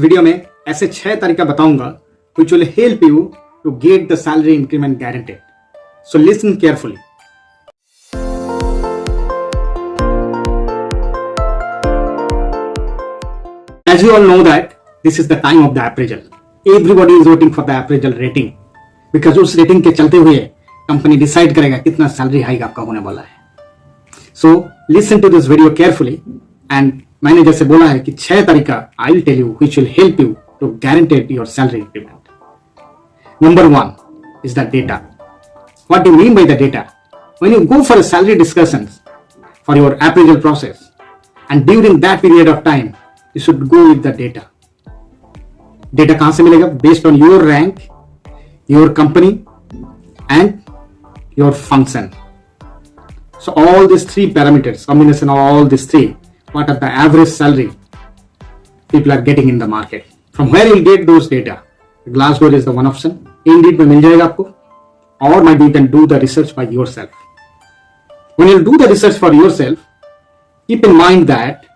Video में ऐसे 6 तरीका बताऊंगा which will help you to get the salary increment guaranteed. So listen carefully. As you all know that this is the time of the appraisal. Everybody is waiting for the appraisal rating because उस rating के चलते हुए company decide करेगा कितना salary hike आपका होने वाला है. So listen to this video carefully and मैंने जैसे बोला है कि 6 तरीका I will tell you which will help you to guarantee your salary increment. Number 1 is the data. What do you mean by the data? When you go for a salary discussions for your appraisal process and during that period of time you should go with the data. Data कहाँ से मिलेगा? Based on your rank, your company and your function. So all these 3 parameters, combination of all these 3, what are the average salary people are getting in the market? From where you will get those data? Glassdoor is the one option. Indeed में मिल जाएगा आपको. Or maybe you can do the research by yourself. When you do the research for yourself, keep in mind that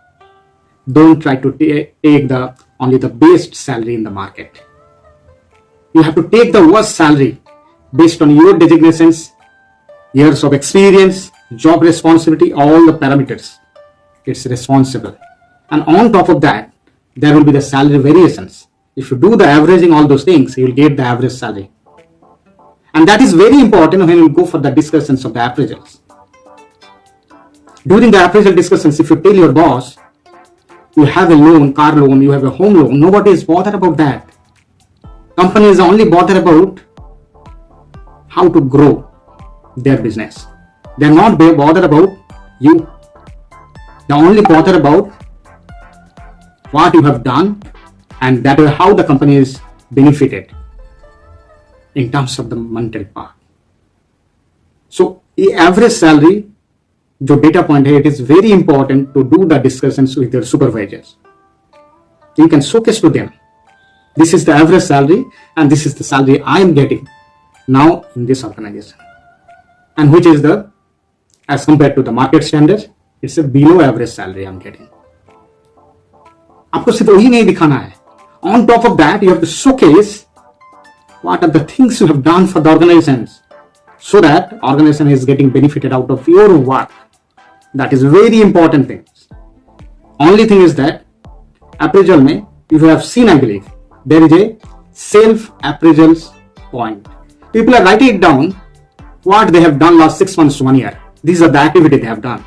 don't try to take only the best salary in the market. You have to take the worst salary based on your designations, years of experience, job responsibility, all the parameters. It's responsible. And on top of that, there will be the salary variations. If you do the averaging all those things, you will get the average salary. And that is very important when you go for the discussions of the appraisals. During the appraisal discussions, if you tell your boss, you have a loan, car loan, you have a home loan, nobody is bothered about that. Company is only bothered about how to grow their business. They are not bothered about you. They are only bothered about what you have done and that is how the company is benefited in terms of the monetary part. So, the average salary, जो data point है, it is very important to do the discussions with your supervisors. You can showcase to them, this is the average salary and this is the salary I am getting now in this organization. And which is the, as compared to the market standard, it's a below average salary I am getting. आपको सिर्फ वही नहीं दिखाना है. On top of that, you have to showcase what are the things you have done for the organizations so that organization is getting benefited out of your work. That is very important thing. Only thing is that appraisal में, if you have seen, I believe, there is a self-appraisal point. People are writing it down what they have done last 6 months to 1 year. These are the activity they have done.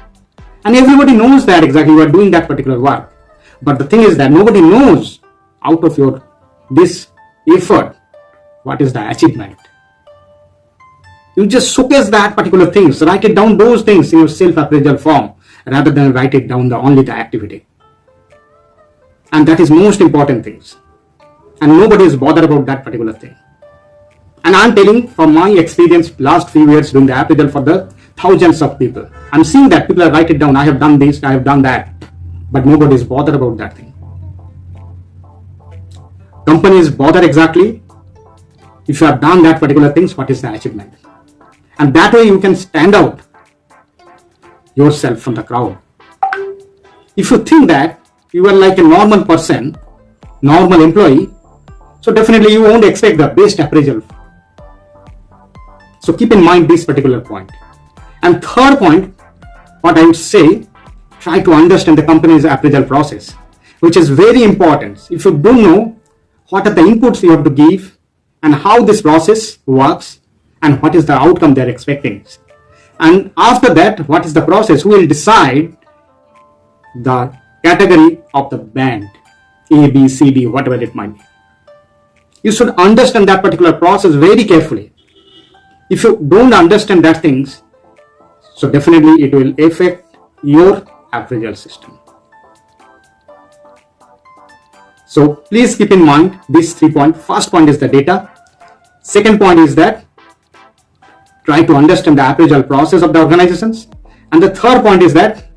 And everybody knows that exactly you are doing that particular work. But the thing is that nobody knows out of your this effort what is the achievement. You just showcase that particular things, write it down those things in your self-appraisal form rather than write it down only the activity. And that is most important things. And nobody is bothered about that particular thing. And I'm telling from my experience last few years doing the appraisal for the thousands of people. I'm seeing that people are write it down, I have done this, I have done that. But nobody is bothered about that thing. Company is bothered exactly if you have done that particular things, what is the achievement. And that way you can stand out yourself from the crowd. If you think that you are like a normal person, normal employee, so definitely you won't expect the best appraisal. So keep in mind this particular point. And third point, what I would say, try to understand the company's appraisal process, which is very important. If you don't know what are the inputs you have to give and how this process works and what is the outcome they're expecting. And after that, what is the process? Who will decide the category of the band, A, B, C, D, whatever it might be. You should understand that particular process very carefully. If you don't understand that things, so definitely it will affect your appraisal system. So please keep in mind these 3 points. First point is the data. Second point is that try to understand the appraisal process of the organizations. And the third point is that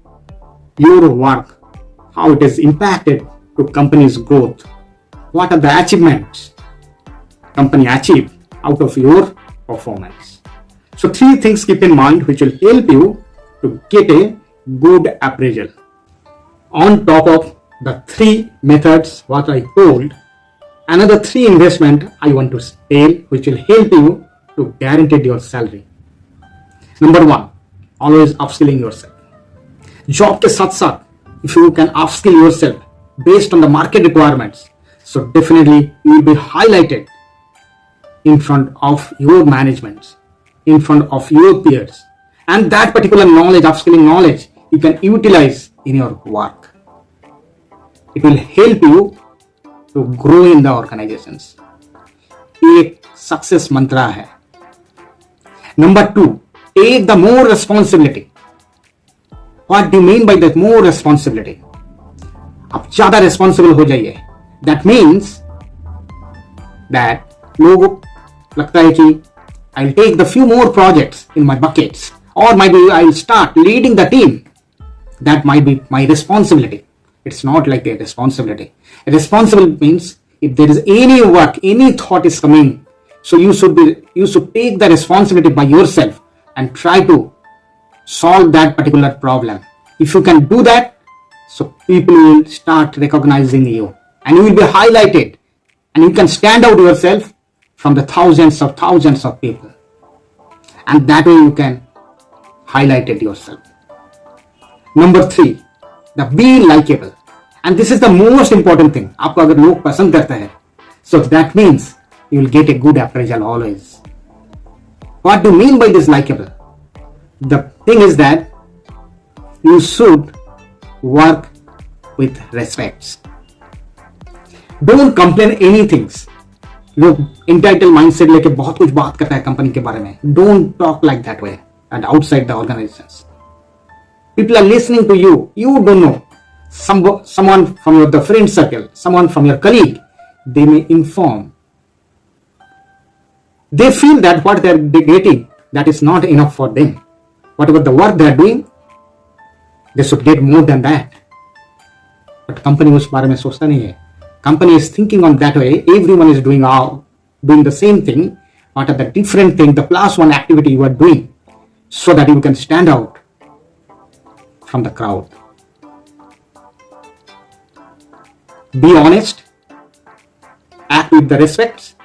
your work, how it is impacted to company's growth. What are the achievements company achieve out of your performance. So 3 things keep in mind which will help you to get a good appraisal. On top of the 3 methods what I told, another 3 investment I want to tell which will help you to guarantee your salary. Number 1, always upskilling yourself. Job के साथ साथ if you can upskill yourself based on the market requirements, so definitely you will be highlighted in front of your management, in front of your peers, and that particular knowledge, upskilling knowledge, you can utilize in your work. It will help you to grow in the organizations. एक success मंत्रा है. Number 2, take the more responsibility. What do you mean by that more responsibility? आप ज्यादा responsible हो जाइए. That means that लोगों को लगता है कि I'll take the few more projects in my buckets, or maybe I'll start leading the team. That might be my responsibility. It's not like a responsibility. A responsibility means if there is any work, any thought is coming, so you should take the responsibility by yourself and try to solve that particular problem. If you can do that, so people will start recognizing you and you will be highlighted and you can stand out yourself from the thousands of people, and that way you can highlight it yourself. Number 3, the be likeable, and this is the most important thing. आपको अगर लोग पसंद करते हैं, so that means you will get a good appraisal always. What do you mean by this likeable? The thing is that you should work with respect. Don't complain anything. लोग entitled mindset लेके बहुत कुछ बात करता है company के बारे में. Don't talk like that way and outside the organizations. People are listening to you. You don't know. Someone from the friend circle, someone from your colleague, they may inform. They feel that what they are getting, that is not enough for them. Whatever the work they are doing, they should get more than that. But company उस बारे में सोचता नहीं है. Company is thinking on that way. Everyone is doing the same thing. What are the different thing, the plus one activity you are doing, so that you can stand out from the crowd. Be honest, act with the respect,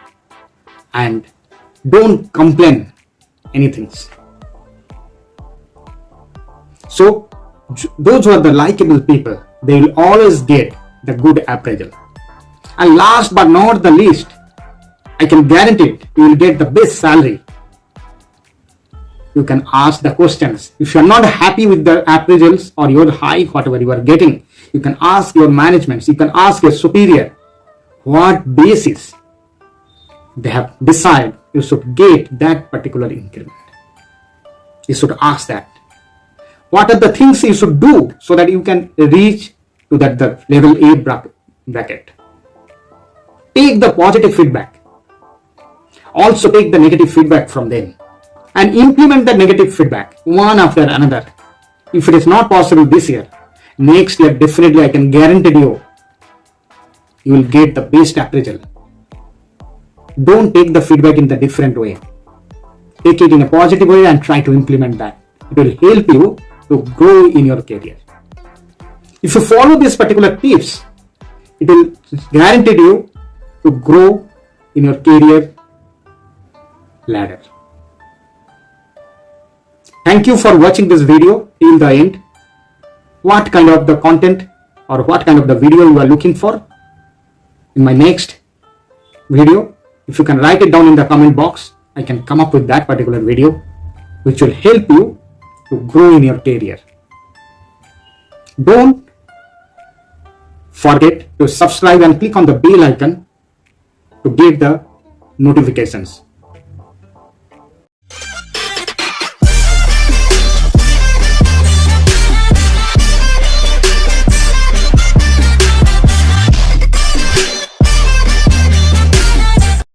and don't complain anything. So those who are the likable people, they will always get the good appraisal. And last but not the least, I can guarantee it, you will get the best salary. You can ask the questions. If you are not happy with the appraisals or your high, whatever you are getting, you can ask your management, you can ask your superior, what basis they have decided you should get that particular increment. You should ask that. What are the things you should do so that you can reach to that the level A bracket. Take the positive feedback. Also take the negative feedback from them and implement the negative feedback one after another. If it is not possible this year, next year definitely I can guarantee you will get the best appraisal. Don't take the feedback in the different way. Take it in a positive way and try to implement that. It will help you to grow in your career. If you follow these particular tips, it will guarantee you to grow in your career ladder. Thank you for watching this video till the end. What kind of the content or what kind of the video you are looking for in my next video? If you can write it down in the comment box, I can come up with that particular video which will help you to grow in your career. Don't forget to subscribe and click on the bell icon to get the notifications.